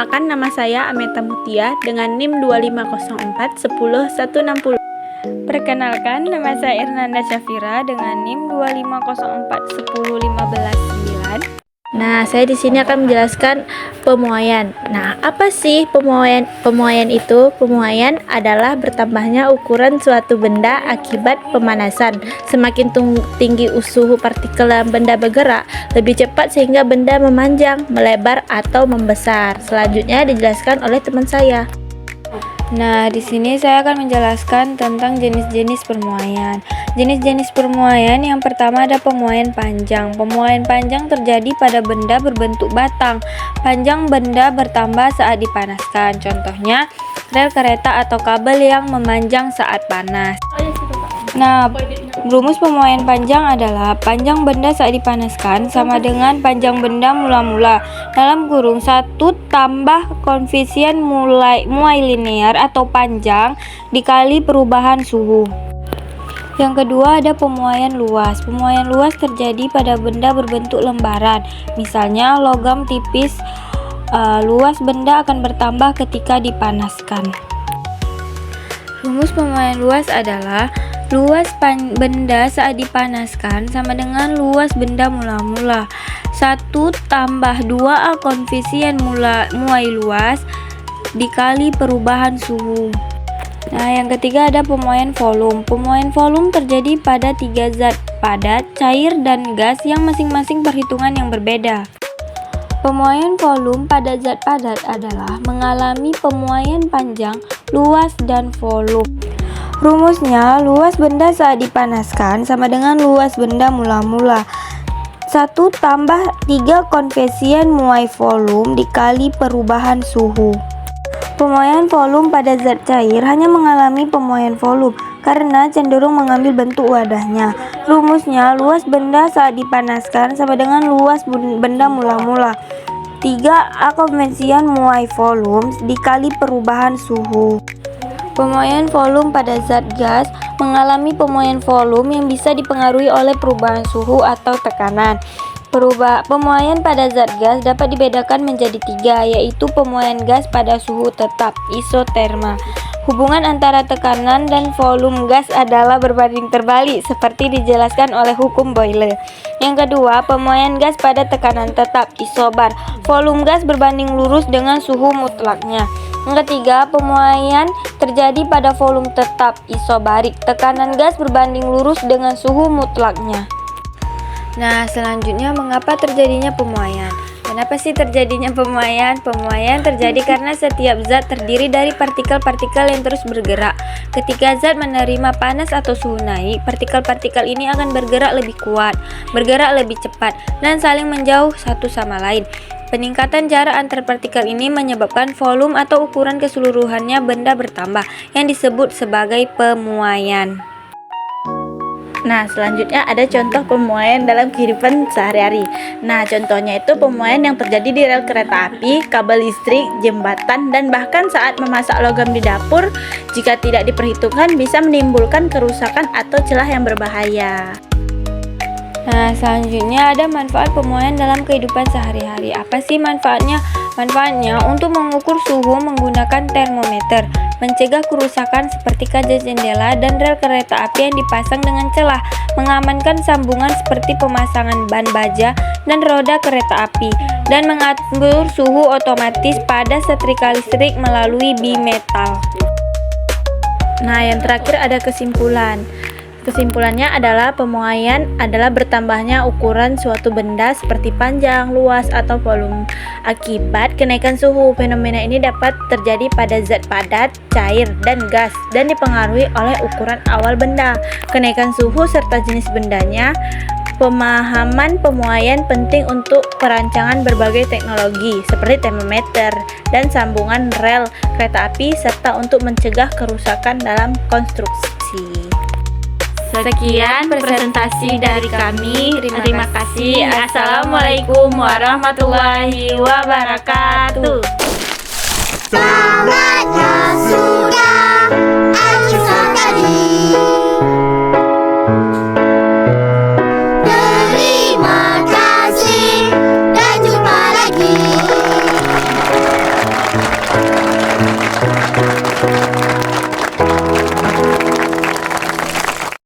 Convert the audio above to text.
Perkenalkan, nama saya Ameta Mutia dengan NIM 2504 Perkenalkan, nama saya Irnanda Syafira dengan NIM 250410159. Nah, saya di sini akan menjelaskan pemuaian. Nah, apa sih pemuaian? Pemuaian itu, pemuaian adalah bertambahnya ukuran suatu benda akibat pemanasan. Semakin tinggi suhu partikel dalam benda bergerak, lebih cepat sehingga benda memanjang, melebar atau membesar. Selanjutnya dijelaskan oleh teman saya. Nah, di sini saya akan menjelaskan tentang jenis-jenis pemuaian. Jenis-jenis pemuaian yang pertama ada pemuaian panjang. Pemuaian panjang terjadi pada benda berbentuk batang. Panjang benda bertambah saat dipanaskan. Contohnya, rel kereta atau kabel yang memanjang saat panas. Nah, rumus pemuaian panjang adalah panjang benda saat dipanaskan sama dengan panjang benda mula-mula dalam kurung 1 tambah koefisien muai linear atau panjang dikali perubahan suhu. Yang kedua ada pemuaian luas. Pemuaian luas terjadi pada benda berbentuk lembaran. Misalnya logam tipis, luas benda akan bertambah ketika dipanaskan. Rumus pemuaian luas adalah luas benda saat dipanaskan sama dengan luas benda mula-mula 1 tambah 2A koefisien muai luas dikali perubahan suhu. Nah, yang ketiga ada pemuaian volume. Pemuaian volume terjadi pada 3 zat padat, cair, dan gas yang masing-masing perhitungan yang berbeda. Pemuaian volume pada zat padat adalah mengalami pemuaian panjang, luas, dan volume. Rumusnya, luas benda saat dipanaskan sama dengan luas benda mula-mula 1 tambah 3 koefisien muai volume dikali perubahan suhu. Pemuaian volume pada zat cair hanya mengalami pemuaian volume karena cenderung mengambil bentuk wadahnya. Rumusnya, luas benda saat dipanaskan sama dengan luas benda mula-mula 3A koefisien muai volume dikali perubahan suhu. Pemuaian volume pada zat gas mengalami pemuaian volume yang bisa dipengaruhi oleh perubahan suhu atau tekanan. Pemuaian pada zat gas dapat dibedakan menjadi 3, yaitu pemuaian gas pada suhu tetap, isoterma. Hubungan antara tekanan dan volume gas adalah berbanding terbalik seperti dijelaskan oleh hukum Boyle. Yang kedua, pemuaian gas pada tekanan tetap, isobar. Volume gas berbanding lurus dengan suhu mutlaknya. Yang ketiga, pemuaian terjadi pada volume tetap, isobarik. Tekanan gas berbanding lurus dengan suhu mutlaknya. Nah, selanjutnya mengapa terjadinya pemuaian? Kenapa sih terjadinya pemuaian? Pemuaian terjadi karena setiap zat terdiri dari partikel-partikel yang terus bergerak. Ketika zat menerima panas atau suhu naik, partikel-partikel ini akan bergerak lebih kuat, bergerak lebih cepat, dan saling menjauh satu sama lain. Peningkatan jarak antar partikel ini menyebabkan volume atau ukuran keseluruhannya benda bertambah, yang disebut sebagai pemuaian. Nah, selanjutnya ada contoh pemuaian dalam kehidupan sehari-hari. Nah, contohnya itu pemuaian yang terjadi di rel kereta api, kabel listrik, jembatan, dan bahkan saat memasak logam di dapur. Jika tidak diperhitungkan bisa menimbulkan kerusakan atau celah yang berbahaya. Nah, selanjutnya ada manfaat pemuaian dalam kehidupan sehari-hari. Apa sih manfaatnya? Manfaatnya untuk mengukur suhu menggunakan termometer, mencegah kerusakan seperti kaca jendela dan rel kereta api yang dipasang dengan celah, mengamankan sambungan seperti pemasangan ban baja dan roda kereta api, dan mengatur suhu otomatis pada setrika listrik melalui bimetal. Nah, yang terakhir ada kesimpulan. Kesimpulannya adalah pemuaian adalah bertambahnya ukuran suatu benda seperti panjang, luas, atau volume akibat kenaikan suhu. Fenomena ini dapat terjadi pada zat padat, cair, dan gas dan dipengaruhi oleh ukuran awal benda, kenaikan suhu, serta jenis bendanya. Pemahaman pemuaian penting untuk perancangan berbagai teknologi seperti termometer dan sambungan rel kereta api serta untuk mencegah kerusakan dalam konstruksi. Sekian presentasi dari kami. Terima kasih. Assalamualaikum warahmatullahi wabarakatuh. Tamatnya sudah.